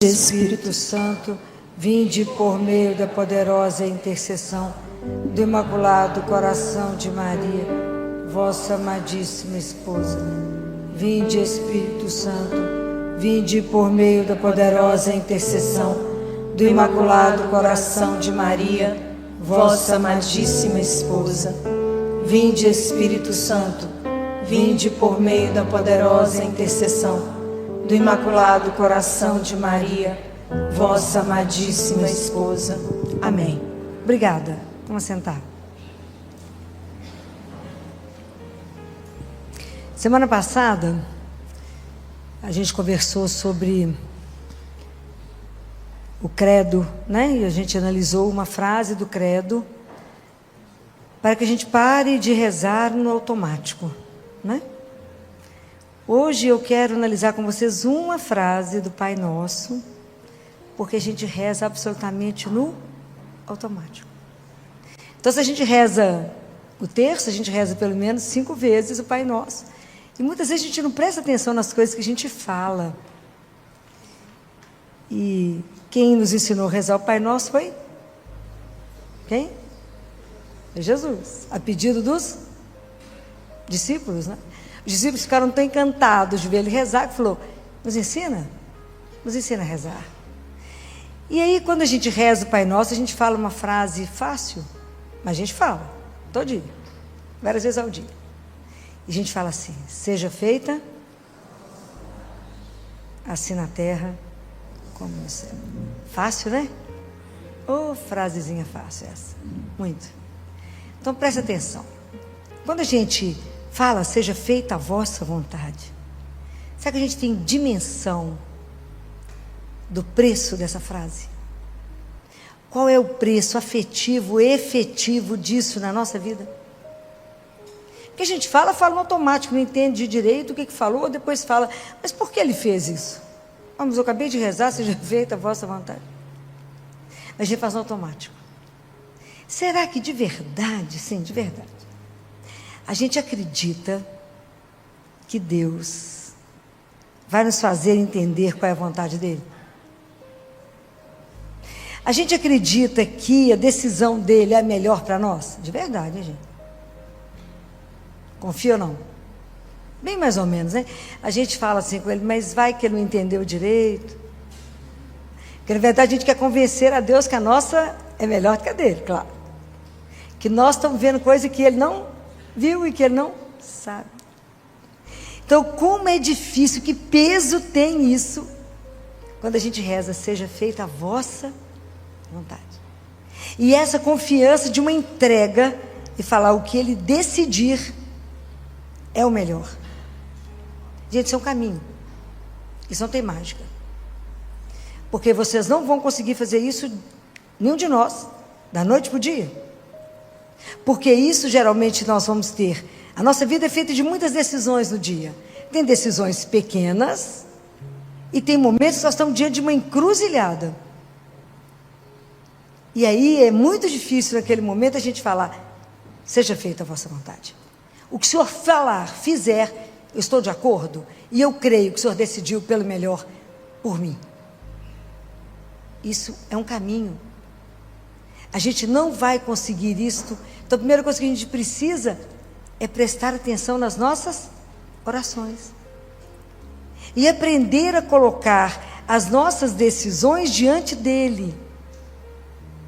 Espírito Santo, vinde por meio da poderosa intercessão do Imaculado Coração de Maria, vossa amadíssima esposa. Vinde, Espírito Santo, vinde por meio da poderosa intercessão do Imaculado Coração de Maria, vossa amadíssima esposa. Vinde, Espírito Santo, vinde por meio da poderosa intercessão do Imaculado Coração de Maria, vossa amadíssima esposa. Amém. Obrigada. Vamos sentar. Semana passada, a gente conversou sobre o credo, né? E a gente analisou uma frase do credo para que a gente pare de rezar no automático, né? Hoje eu quero analisar com vocês uma frase do Pai Nosso, porque a gente reza absolutamente no automático. Então, se a gente reza o terço, a gente reza pelo menos 5 vezes o Pai Nosso. E muitas vezes a gente não presta atenção nas coisas que a gente fala. E quem nos ensinou a rezar o Pai Nosso foi? Quem? Foi Jesus, a pedido dos discípulos, né? Os discípulos ficaram tão encantados de ver ele rezar, que falou, nos ensina a rezar. E aí, quando a gente reza o Pai Nosso, a gente fala uma frase fácil, mas a gente fala, todo dia, várias vezes ao dia. E a gente fala assim, seja feita assim na terra como no céu. Fácil, né? Ô, frasezinha fácil essa, muito. Então, presta atenção. Quando a gente fala, seja feita a vossa vontade. Será que a gente tem dimensão do preço dessa frase? Qual é o preço afetivo, efetivo disso na nossa vida? Porque a gente fala no automático, não entende direito o que falou, depois fala, mas por que ele fez isso? Vamos, eu acabei de rezar, seja feita a vossa vontade. A gente faz no automático. Será que de verdade, sim, de verdade, a gente acredita que Deus vai nos fazer entender qual é a vontade dele? A gente acredita que a decisão dele é a melhor para nós? De verdade, hein, gente? Confia ou não? Bem mais ou menos, né? A gente fala assim com ele, mas vai que ele não entendeu direito. Porque na verdade a gente quer convencer a Deus que a nossa é melhor do que a dele, claro. Que nós estamos vendo coisa que ele não viu e que ele não sabe. Então, como é difícil, que peso tem isso, quando a gente reza, seja feita a vossa vontade. E essa confiança de uma entrega, e falar o que ele decidir, é o melhor. Gente, isso é um caminho. Isso não tem mágica. Porque vocês não vão conseguir fazer isso, nenhum de nós, da noite para o dia. Porque isso geralmente nós vamos ter. A nossa vida é feita de muitas decisões no dia. Tem decisões pequenas e tem momentos que nós estamos diante de uma encruzilhada. E aí é muito difícil naquele momento a gente falar, seja feita a vossa vontade. O que o Senhor falar, fizer, eu estou de acordo e eu creio que o Senhor decidiu pelo melhor por mim. Isso é um caminho. A gente não vai conseguir isto. Então, a primeira coisa que a gente precisa é prestar atenção nas nossas orações. E aprender a colocar as nossas decisões diante dele.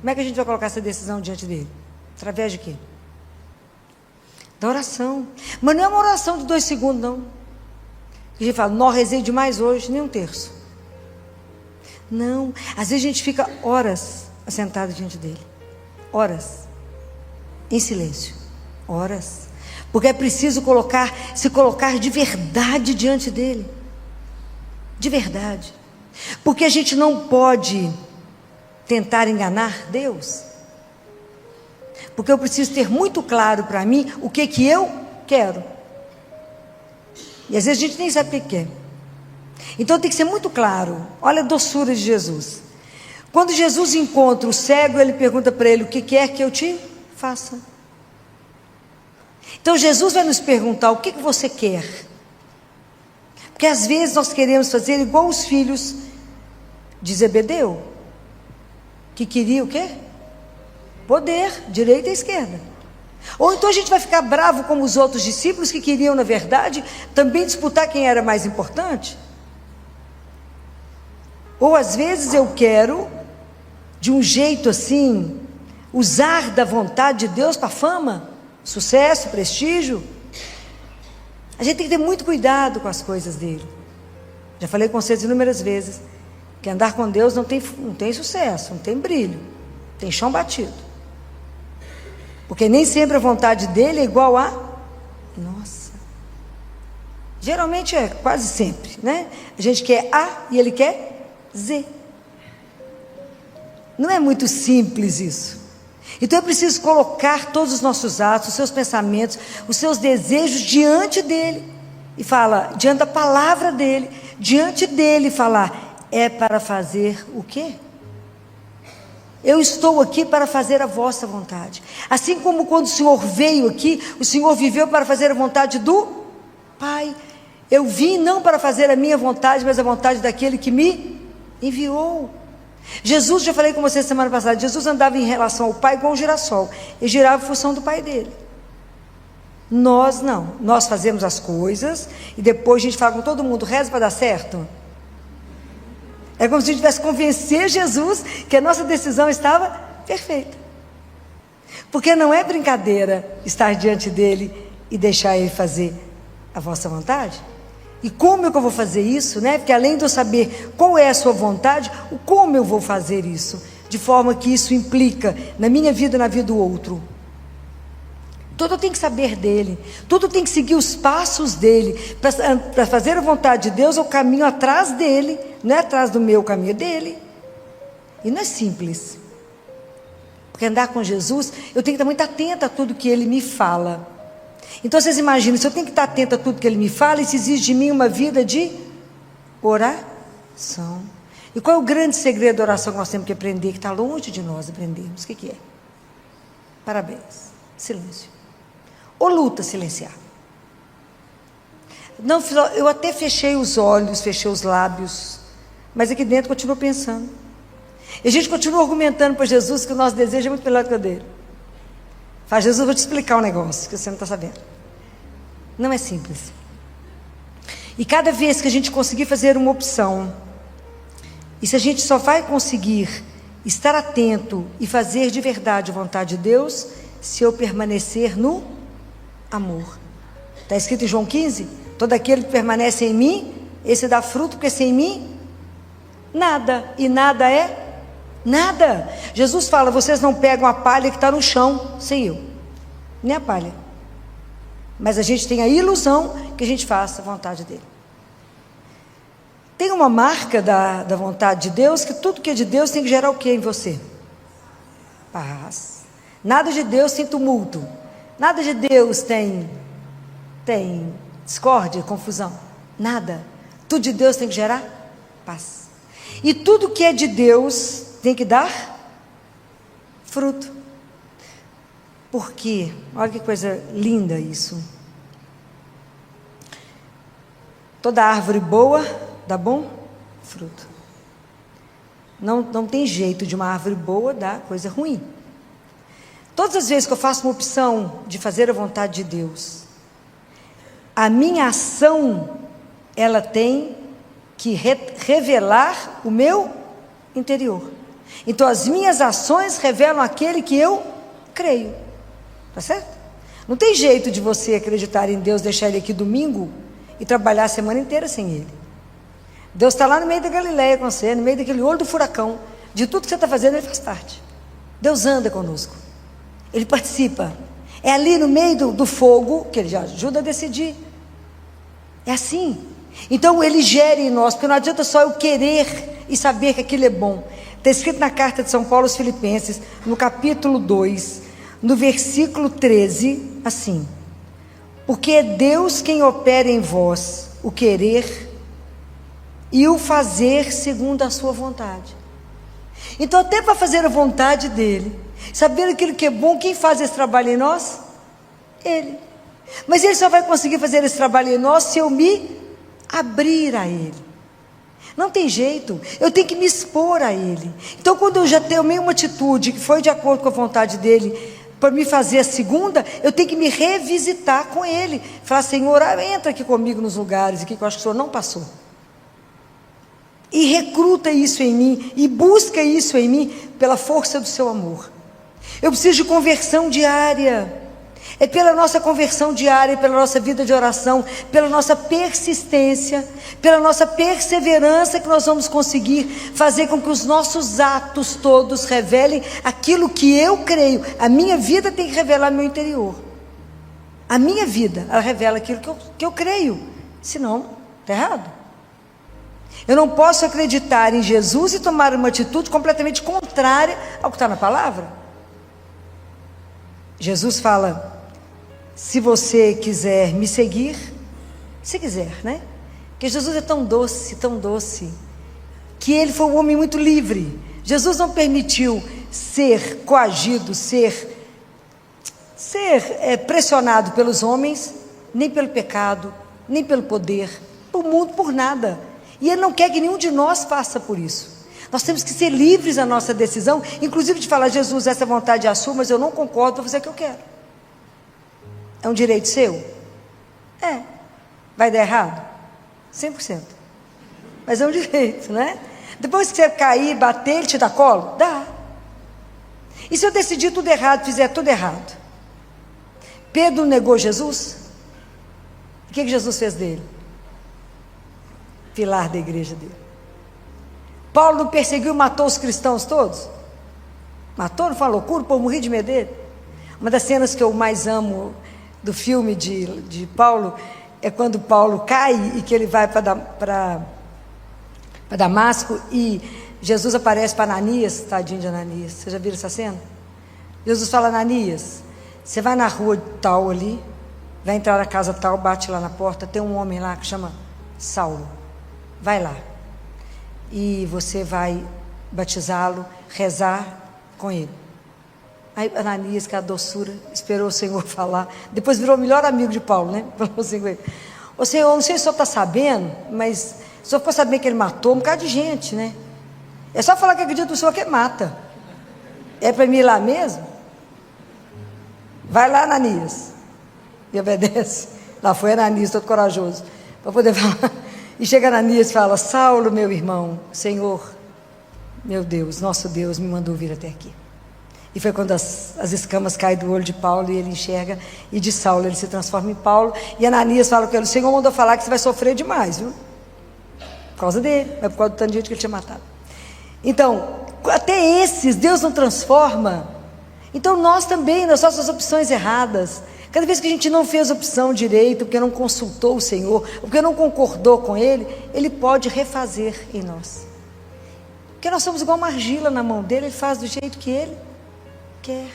Como é que a gente vai colocar essa decisão diante dele? Através de quê? Da oração. Mas não é uma oração de 2 segundos, não. A gente fala, não rezei demais hoje, nem um terço. Não. Às vezes a gente fica horas assentado diante dele. Horas, em silêncio, horas, porque é preciso se colocar de verdade diante dele, de verdade, porque a gente não pode tentar enganar Deus, porque eu preciso ter muito claro para mim o que eu quero, e às vezes a gente nem sabe o que quer, então tem que ser muito claro. Olha a doçura de Jesus. Quando Jesus encontra o cego, ele pergunta para ele, o que quer que eu te faça? Então Jesus vai nos perguntar, o que você quer? Porque às vezes nós queremos fazer igual os filhos de Zebedeu, que queria o quê? Poder, direita e esquerda. Ou então a gente vai ficar bravo como os outros discípulos que queriam, na verdade, também disputar quem era mais importante? Ou às vezes eu quero, de um jeito assim, usar da vontade de Deus para fama, sucesso, prestígio. A gente tem que ter muito cuidado com as coisas dele. Já falei com vocês inúmeras vezes que andar com Deus não tem sucesso, não tem brilho, tem chão batido. Porque nem sempre a vontade dele é igual a nossa. Geralmente é quase sempre, né? A gente quer A e ele quer Z. Não é muito simples isso. Então é preciso colocar todos os nossos atos, os seus pensamentos, os seus desejos diante dele. E fala, diante da palavra dele, diante dele falar, é para fazer o quê? Eu estou aqui para fazer a vossa vontade. Assim como quando o Senhor veio aqui, o Senhor viveu para fazer a vontade do Pai. Eu vim não para fazer a minha vontade, mas a vontade daquele que me enviou. Jesus, já falei com você semana passada, Jesus andava em relação ao Pai igual um girassol. Ele girava em função do Pai dele. Nós não. Nós fazemos as coisas e depois a gente fala com todo mundo, reza para dar certo. É como se a gente tivesse que convencer Jesus que a nossa decisão estava perfeita. Porque não é brincadeira estar diante dele e deixar ele fazer a vossa vontade. E como é que eu vou fazer isso, né? Porque além de eu saber qual é a sua vontade, o como eu vou fazer isso, de forma que isso implica na minha vida e na vida do outro. Tudo tem que saber dele, tudo tem que seguir os passos dele, para fazer a vontade de Deus, é o caminho atrás dele, não é atrás do meu caminho, é dele. E não é simples, porque andar com Jesus, eu tenho que estar muito atenta a tudo que ele me fala. Então vocês imaginam, se eu tenho que estar atenta a tudo que ele me fala, isso exige de mim uma vida de oração. E qual é o grande segredo da oração que nós temos que aprender, que está longe de nós aprendermos? O que é? Parabéns, silêncio. Ou luta silenciar. Não, eu até fechei os olhos, fechei os lábios, mas aqui dentro continuo pensando. E a gente continua argumentando para Jesus que o nosso desejo é muito melhor do que o dele. Fala, Jesus, eu vou te explicar um negócio que você não está sabendo. Não é simples. E cada vez que a gente conseguir fazer uma opção, e se a gente só vai conseguir estar atento e fazer de verdade a vontade de Deus, se eu permanecer no amor. Está escrito em João 15? Todo aquele que permanece em mim, esse dá fruto, porque sem mim, nada. E nada é nada. Jesus fala, vocês não pegam a palha que está no chão, sem eu. Nem a palha. Mas a gente tem a ilusão que a gente faça a vontade dele. Tem uma marca da vontade de Deus, que tudo que é de Deus tem que gerar o que em você? Paz. Nada de Deus tem tumulto. Nada de Deus tem discórdia, confusão. Nada. Tudo de Deus tem que gerar paz. E tudo que é de Deus tem que dar fruto. Por quê? Olha que coisa linda isso. Toda árvore boa dá bom fruto. Não tem jeito de uma árvore boa dar coisa ruim. Todas as vezes que eu faço uma opção de fazer a vontade de Deus, a minha ação, ela tem que revelar o meu interior. Então as minhas ações revelam aquele que eu creio. Tá certo? Não tem jeito de você acreditar em Deus, deixar ele aqui domingo e trabalhar a semana inteira sem ele. Deus está lá no meio da Galileia com você, no meio daquele olho do furacão. De tudo que você está fazendo, ele faz parte. Deus anda conosco. Ele participa. É ali no meio do fogo que ele já ajuda a decidir. É assim. Então ele gera em nós, porque não adianta só eu querer e saber que aquilo é bom. Está escrito na carta de São Paulo aos Filipenses, no capítulo 2, no versículo 13, assim: porque é Deus quem opera em vós o querer e o fazer segundo a sua vontade. Então até para fazer a vontade dele, saber aquilo que é bom, quem faz esse trabalho em nós? Ele. Mas ele só vai conseguir fazer esse trabalho em nós se eu me abrir a ele. Não tem jeito, eu tenho que me expor a Ele. Então, quando eu já tomei uma atitude que foi de acordo com a vontade dEle, para me fazer a segunda, eu tenho que me revisitar com Ele. Falar, Senhor, entra aqui comigo nos lugares aqui que eu acho que o Senhor não passou. E recruta isso em mim, e busca isso em mim, pela força do seu amor. Eu preciso de conversão diária. É pela nossa conversão diária, pela nossa vida de oração, pela nossa persistência, pela nossa perseverança, que nós vamos conseguir fazer com que os nossos atos todos revelem aquilo que eu creio. A minha vida tem que revelar meu interior. A minha vida, ela revela aquilo que eu creio. Senão, está errado. Eu não posso acreditar em Jesus e tomar uma atitude completamente contrária ao que está na palavra. Jesus fala, se você quiser me seguir, se quiser, né? Porque Jesus é tão doce, que ele foi um homem muito livre. Jesus não permitiu ser coagido, ser pressionado pelos homens, nem pelo pecado, nem pelo poder, por mundo, por nada. E Ele não quer que nenhum de nós faça por isso. Nós temos que ser livres na nossa decisão, inclusive de falar, Jesus, essa vontade é a sua, mas eu não concordo, vou fazer o que eu quero. É um direito seu? É. Vai dar errado? 100%. Mas é um direito, né? Depois que você cair, bater, Ele te dá colo? Dá. E se eu decidir tudo errado, fizer tudo errado? Pedro negou Jesus? O que Jesus fez dele? Pilar da igreja dele. Paulo não perseguiu, matou os cristãos todos? Matou, não foi uma loucura? O povo morria de medo dele. Uma das cenas que eu mais amo do filme de Paulo é quando Paulo cai e que ele vai para Damasco e Jesus aparece para Ananias, tadinho de Ananias. Você já viu essa cena? Jesus fala, Ananias, você vai na rua tal ali, vai entrar na casa tal, bate lá na porta, tem um homem lá que chama Saulo. Vai lá. E você vai batizá-lo, rezar com ele. Aí Ananias, que a doçura, esperou o Senhor falar. Depois virou o melhor amigo de Paulo, né? Falou assim com ele: ô Senhor, não sei se o senhor está sabendo, mas o senhor ficou sabendo que ele matou um bocado de gente, né? É só falar que acredita no Senhor que ele mata. É para mim ir lá mesmo? Vai lá, Ananias. E obedece. Lá foi Ananias, todo corajoso, para poder falar. E chega Ananias e fala: Saulo, meu irmão, Senhor, meu Deus, nosso Deus me mandou vir até aqui. E foi quando as escamas caem do olho de Paulo e ele enxerga, e de Saulo ele se transforma em Paulo. E Ananias fala com ele: o Senhor mandou falar que você vai sofrer demais, viu? Por causa dele, não é por causa do tanto de gente que ele tinha matado. Então, até esses Deus não transforma. Então nós também, nas nossas opções erradas, cada vez que a gente não fez opção direito, porque não consultou o Senhor, porque não concordou com Ele, Ele pode refazer em nós. Porque nós somos igual uma argila na mão dEle, Ele faz do jeito que Ele quer.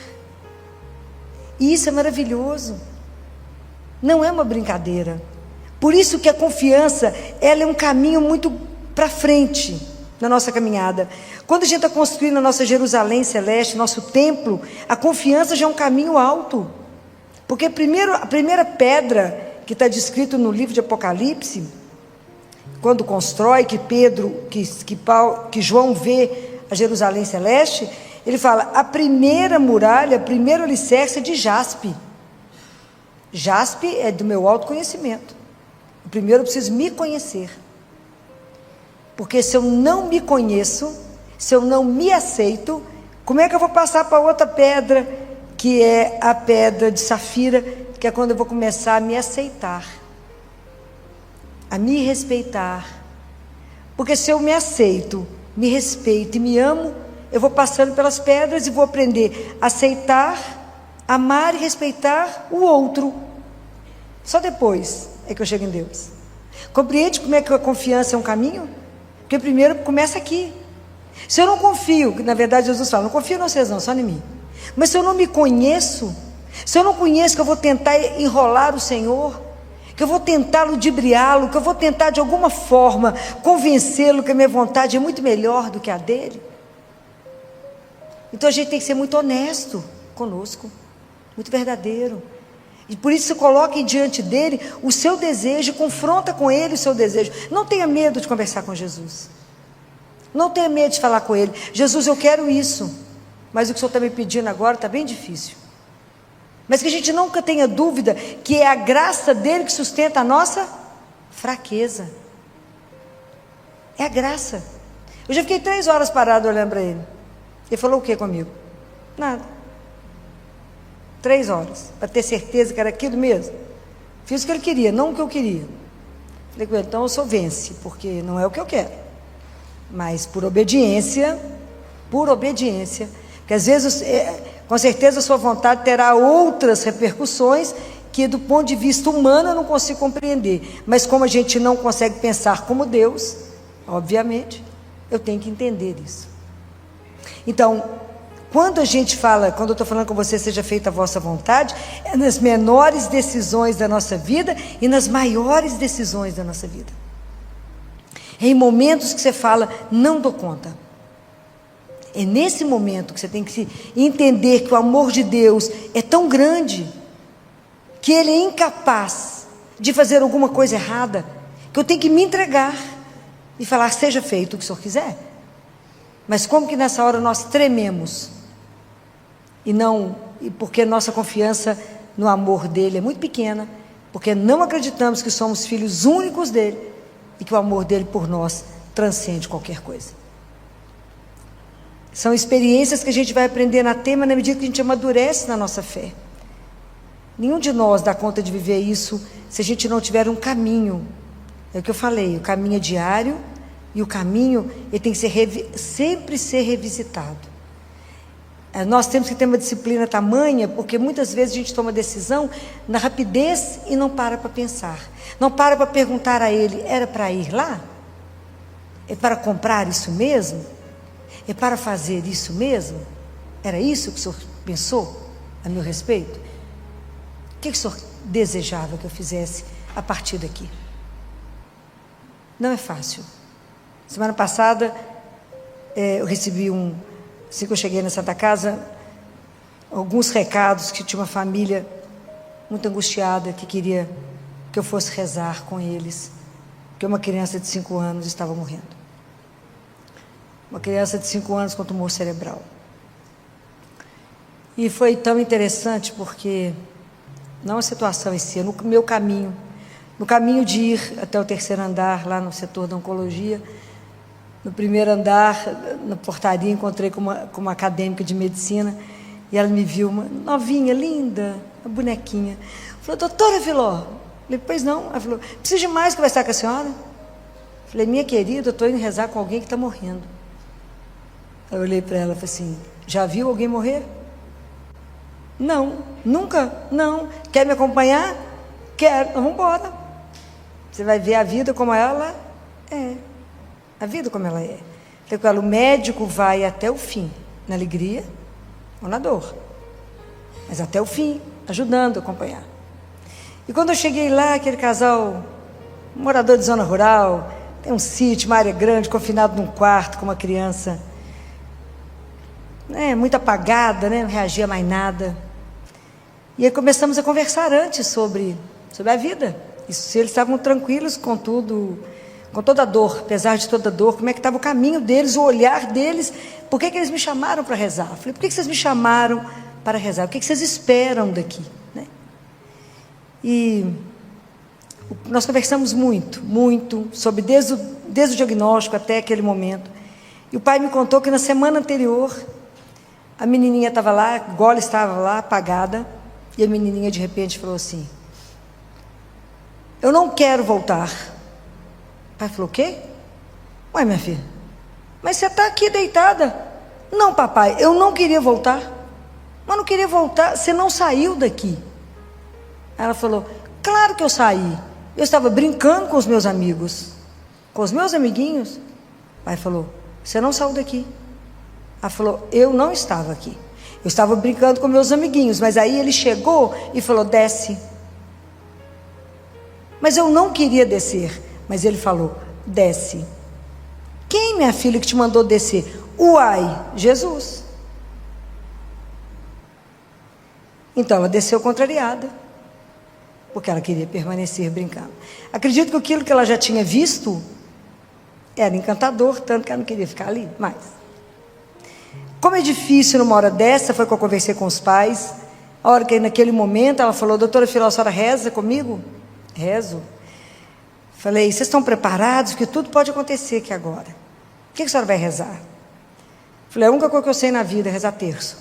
E isso é maravilhoso. Não é uma brincadeira. Por isso que a confiança, ela é um caminho muito para frente na nossa caminhada. Quando a gente está construindo a nossa Jerusalém celeste, nosso templo, a confiança já é um caminho alto. Porque a primeira pedra que está descrito no livro de Apocalipse, quando constrói, que João vê a Jerusalém celeste, ele fala, a primeira muralha, o primeiro alicerce é de jaspe. Jaspe é do meu autoconhecimento. Primeiro eu preciso me conhecer. Porque se eu não me conheço, se eu não me aceito, como é que eu vou passar para outra pedra, que é a pedra de safira, que é quando eu vou começar a me aceitar, a me respeitar. Porque se eu me aceito, me respeito e me amo, eu vou passando pelas pedras e vou aprender a aceitar, amar e respeitar o outro. Só depois é que eu chego em Deus. Compreende como é que a confiança é um caminho? Porque primeiro começa aqui. Se eu não confio, que na verdade Jesus fala, não confio em vocês não, só em mim. Mas se eu não me conheço, se eu não conheço que eu vou tentar enrolar o Senhor, que eu vou tentar ludibriá-lo, que eu vou tentar de alguma forma convencê-lo que a minha vontade é muito melhor do que a dele. Então a gente tem que ser muito honesto conosco, muito verdadeiro. E por isso você coloque diante dele o seu desejo, confronta com ele o seu desejo. Não tenha medo de conversar com Jesus. Não tenha medo de falar com ele. Jesus, eu quero isso, mas o que o Senhor está me pedindo agora está bem difícil. Mas que a gente nunca tenha dúvida que é a graça dele que sustenta a nossa fraqueza. É a graça. Eu já fiquei 3 horas parado olhando para ele. Ele falou o que comigo? Nada. 3 horas, para ter certeza que era aquilo mesmo. Fiz o que ele queria, não o que eu queria. Falei com ele, então eu sou vence, porque não é o que eu quero. Mas por obediência, porque às vezes, com certeza a sua vontade terá outras repercussões que do ponto de vista humano eu não consigo compreender. Mas como a gente não consegue pensar como Deus, obviamente, eu tenho que entender isso. Então, quando a gente fala, quando eu estou falando com você, seja feita a vossa vontade, é nas menores decisões da nossa vida e nas maiores decisões da nossa vida. É em momentos que você fala, não dou conta. É nesse momento que você tem que entender que o amor de Deus é tão grande, que Ele é incapaz de fazer alguma coisa errada, que eu tenho que me entregar e falar, seja feito o que o Senhor quiser. Mas como que nessa hora nós trememos? E porque nossa confiança no amor dele é muito pequena, porque não acreditamos que somos filhos únicos dele e que o amor dele por nós transcende qualquer coisa. São experiências que a gente vai aprendendo a ter, mas na medida que a gente amadurece na nossa fé. Nenhum de nós dá conta de viver isso se a gente não tiver um caminho. É o que eu falei, o caminho é diário e o caminho ele tem que sempre ser revisitado. Nós temos que ter uma disciplina tamanha, porque muitas vezes a gente toma decisão na rapidez e não para pensar. Não para perguntar a ele, era para ir lá? É para comprar isso mesmo? É para fazer isso mesmo? Era isso que o Senhor pensou a meu respeito? O que o Senhor desejava que eu fizesse a partir daqui? Não é fácil. Semana passada, eu recebi assim que eu cheguei na Santa Casa, alguns recados que tinha uma família muito angustiada, que queria que eu fosse rezar com eles, porque uma criança de 5 anos estava morrendo. Uma criança de 5 anos com tumor cerebral. E foi tão interessante porque, não a situação em si, no meu caminho, no caminho de ir até o 3º andar, lá no setor da oncologia, no 1º andar, na portaria, encontrei com uma acadêmica de medicina, e ela me viu, uma novinha, linda, uma bonequinha. Falou, doutora Viló. Falei, pois não. Ela falou, preciso demais conversar com a senhora. Falei, minha querida, eu estou indo rezar com alguém que está morrendo. Eu olhei para ela e falei assim, já viu alguém morrer? Não, nunca, não. Quer me acompanhar? Quero, então vamos embora. Você vai ver a vida como ela é. A vida como ela é. Então, o médico vai até o fim, na alegria ou na dor. Mas até o fim, ajudando a acompanhar. E quando eu cheguei lá, aquele casal, morador de zona rural, tem um sítio, uma área grande, confinado num quarto com uma criança, muito apagada, não reagia mais nada. E aí começamos a conversar antes sobre a vida. E se eles estavam tranquilos com tudo, com toda a dor, apesar de toda a dor, como é que estava o caminho deles, o olhar deles, por que eles me chamaram para rezar? Eu falei, por que vocês me chamaram para rezar? O que vocês esperam daqui? E nós conversamos muito sobre desde o diagnóstico até aquele momento. E o pai me contou que na semana anterior, a menininha estava lá, a gola estava lá, apagada, e a menininha de repente falou assim, eu não quero voltar. O pai falou, o quê? Ué, minha filha, mas você está aqui deitada. Não, papai, eu não queria voltar. Mas não queria voltar, você não saiu daqui. Ela falou, claro que eu saí. Eu estava brincando com os meus amigos, com os meus amiguinhos. O pai falou, você não saiu daqui. Ela falou, eu não estava aqui. Eu estava brincando com meus amiguinhos, mas aí ele chegou e falou, desce. Mas eu não queria descer. Mas ele falou, desce. Quem, minha filha, que te mandou descer? Uai, Jesus. Então ela desceu contrariada. porque ela queria permanecer brincando. Acredito que aquilo que ela já tinha visto era encantador, tanto que ela não queria ficar ali mais. Como é difícil numa hora dessa, foi que eu conversei com os pais, a hora que naquele momento ela falou: doutora Filó, a senhora reza comigo? Rezo. Falei: vocês estão preparados? Porque tudo pode acontecer aqui agora. O que a senhora vai rezar? Falei: a única coisa que eu sei na vida é rezar terço.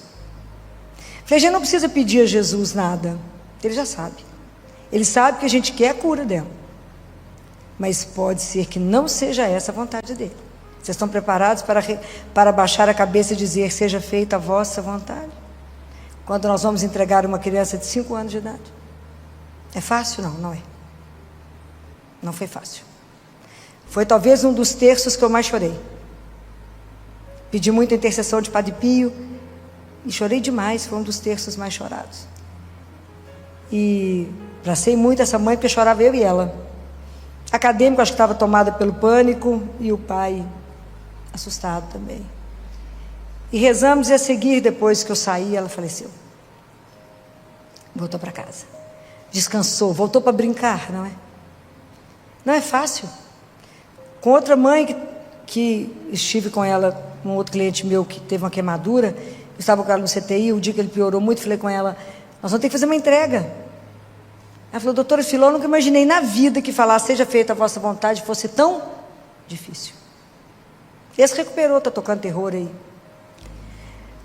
Falei: a gente não precisa pedir a Jesus nada, ele já sabe. Ele sabe que a gente quer a cura dela. Mas pode ser que não seja essa a vontade dele. Vocês estão preparados para baixar a cabeça e dizer: seja feita a vossa vontade? Quando nós vamos entregar uma criança de 5 anos de idade. É fácil? Não, não é. Não foi fácil. Foi talvez um dos terços que eu mais chorei. Pedi muita intercessão de Padre Pio e chorei demais, foi um dos terços mais chorados. E abracei muito essa mãe, porque chorava eu e ela. Acadêmico, acho que estava tomada pelo pânico, e o pai assustado também. E rezamos, e a seguir, depois que eu saí, ela faleceu. Voltou para casa. Descansou, voltou para brincar, não é? Não é fácil. Com outra mãe que estive com ela, um outro cliente meu que teve uma queimadura, eu estava com ela no CTI, o dia que ele piorou muito, falei com ela: nós vamos ter que fazer uma entrega. Ela falou: doutora Filó, eu nunca imaginei na vida que falar seja feita a vossa vontade fosse tão difícil. Esse recuperou, está tocando terror aí.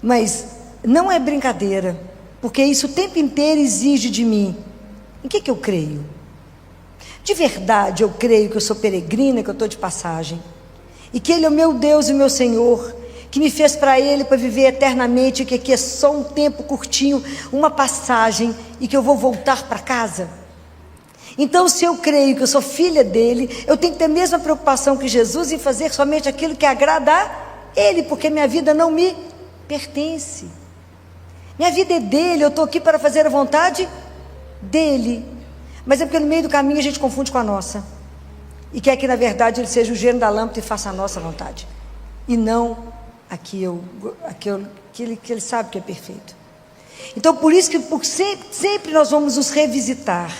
Mas não é brincadeira, porque isso o tempo inteiro exige de mim. Em que eu creio? De verdade eu creio que eu sou peregrina, que eu estou de passagem, e que Ele é o meu Deus e o meu Senhor, que me fez para Ele para viver eternamente, que aqui é só um tempo curtinho, uma passagem, e que eu vou voltar para casa. Então, se eu creio que eu sou filha dEle, eu tenho que ter a mesma preocupação que Jesus em fazer somente aquilo que agrada a Ele, porque minha vida não me pertence. Minha vida é dEle, eu estou aqui para fazer a vontade dEle. Mas é porque no meio do caminho a gente confunde com a nossa, e quer que na verdade Ele seja o gênio da lâmpada e faça a nossa vontade, e não aquilo que Ele sabe que é perfeito. Então por isso que sempre nós vamos nos revisitar,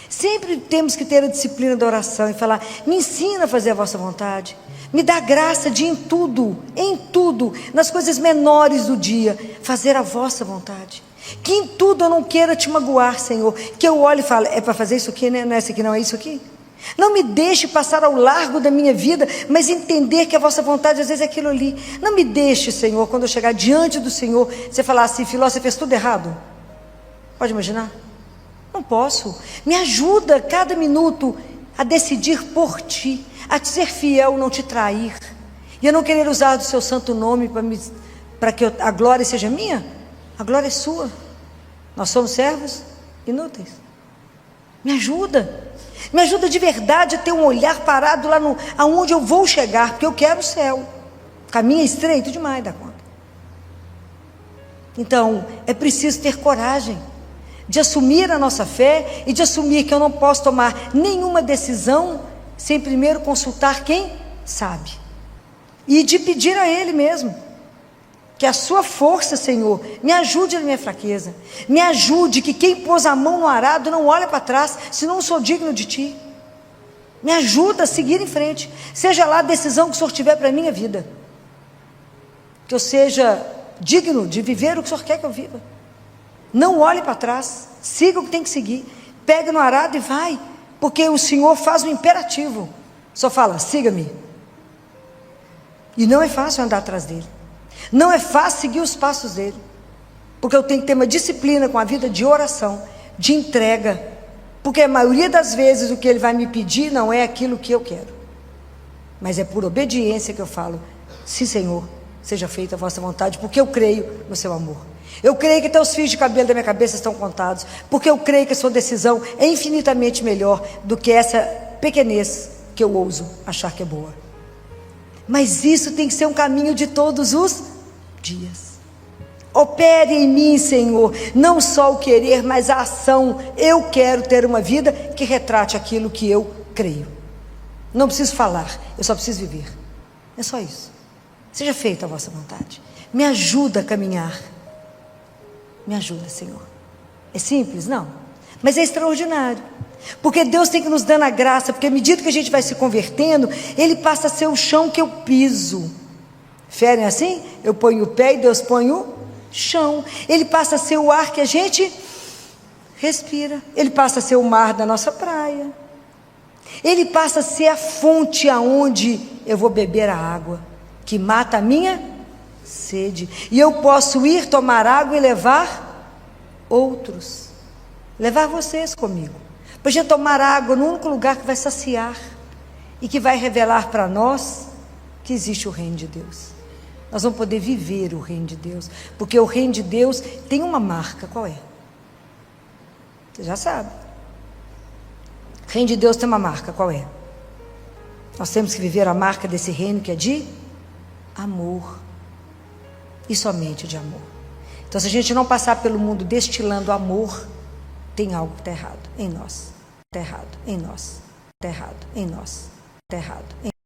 sempre temos que ter a disciplina da oração e falar: me ensina a fazer a vossa vontade, me dá graça de em tudo, nas coisas menores do dia, fazer a vossa vontade. Que em tudo eu não queira te magoar, Senhor, que eu olhe e fale: é para fazer isso aqui, né? Não é isso aqui, não é isso aqui. Não me deixe passar ao largo da minha vida, mas entender que a vossa vontade às vezes é aquilo ali. Não me deixe, Senhor, quando eu chegar diante do Senhor, você falar assim: Filó, você fez tudo errado. Pode imaginar? Não posso. Me ajuda cada minuto a decidir por ti, a te ser fiel, não te trair, e a não querer usar do seu santo nome para que a glória seja minha. A glória é sua. Nós somos servos inúteis. Me ajuda de verdade a ter um olhar parado lá aonde eu vou chegar, porque eu quero o céu. O caminho é estreito demais da conta. Então é preciso ter coragem de assumir a nossa fé, e de assumir que eu não posso tomar nenhuma decisão sem primeiro consultar quem sabe, e de pedir a Ele mesmo que a sua força, Senhor, me ajude na minha fraqueza, me ajude, que quem pôs a mão no arado não olha para trás, se não sou digno de Ti. Me ajuda a seguir em frente, seja lá a decisão que o Senhor tiver para a minha vida, que eu seja digno de viver o que o Senhor quer que eu viva. Não olhe para trás, siga o que tem que seguir, pega no arado e vai, porque o Senhor faz um imperativo, só fala: siga-me. E não é fácil andar atrás dele, não é fácil seguir os passos dele, porque eu tenho que ter uma disciplina com a vida de oração, de entrega, porque a maioria das vezes o que ele vai me pedir não é aquilo que eu quero, mas é por obediência que eu falo: sim, Senhor, seja feita a vossa vontade, porque eu creio no seu amor, eu creio que até os fios de cabelo da minha cabeça estão contados, porque eu creio que a sua decisão é infinitamente melhor do que essa pequenez que eu ouso achar que é boa. Mas isso tem que ser um caminho de todos os dias. Opere em mim, Senhor, não só o querer, mas a ação. Eu quero ter uma vida que retrate aquilo que eu creio. Não preciso falar, eu só preciso viver. É só isso. Seja feita a vossa vontade. Me ajuda a caminhar. Me ajuda, Senhor. É simples? Não. Mas é extraordinário. Porque Deus tem que nos dando a graça, porque à medida que a gente vai se convertendo, Ele passa a ser o chão que eu piso. Ferem assim? Eu ponho o pé e Deus põe o chão. Ele passa a ser o ar que a gente respira. Ele passa a ser o mar da nossa praia. Ele passa a ser a fonte aonde eu vou beber a água, que mata a minha sede. E eu posso ir tomar água e levar outros. Levar vocês comigo. Para a gente tomar água no único lugar que vai saciar e que vai revelar para nós que existe o reino de Deus. Nós vamos poder viver o reino de Deus, porque o reino de Deus tem uma marca. Qual é? Você já sabe. O reino de Deus tem uma marca. Qual é? Nós temos que viver a marca desse reino, que é de amor, e somente de amor. Então, se a gente não passar pelo mundo destilando amor, tem algo que está errado em nós. Está errado em nós. Está errado em nós. Está errado em nós.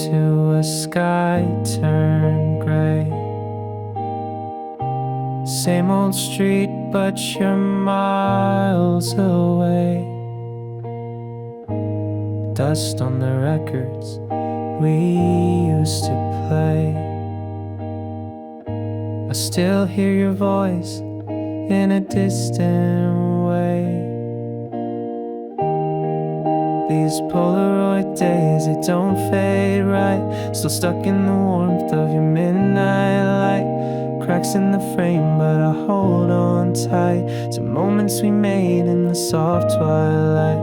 into a sky turned gray. Same old street, but you're miles away. Dust on the records we used to play. I still hear your voice in a distant way. These Polaroid days, they don't fade right. Still stuck in the warmth of your midnight light. Cracks in the frame, but I hold on tight to moments we made in the soft twilight.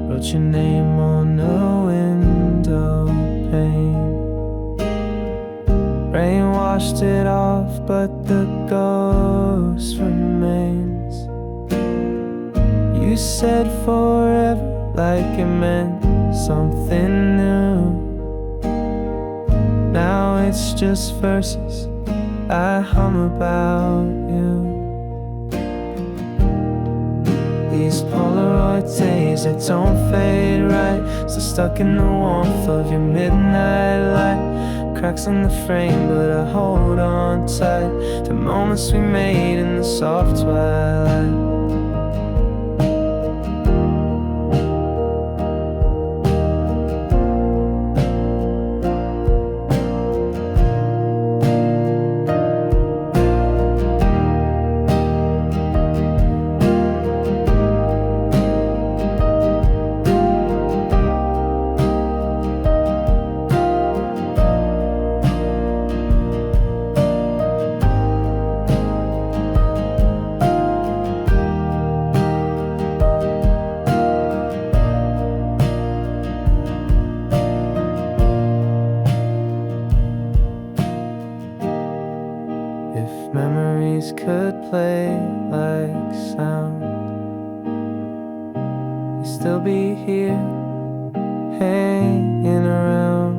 Wrote your name on a window pane. Rain washed it off, but the ghost remains. You said forever like it meant something new. Now it's just verses I hum about you. These Polaroid days that don't fade right. Still stuck in the warmth of your midnight light. Cracks in the frame, but I hold on tight to moments we made in the soft twilight. If memories could play like sound, you'd still be here, hanging around.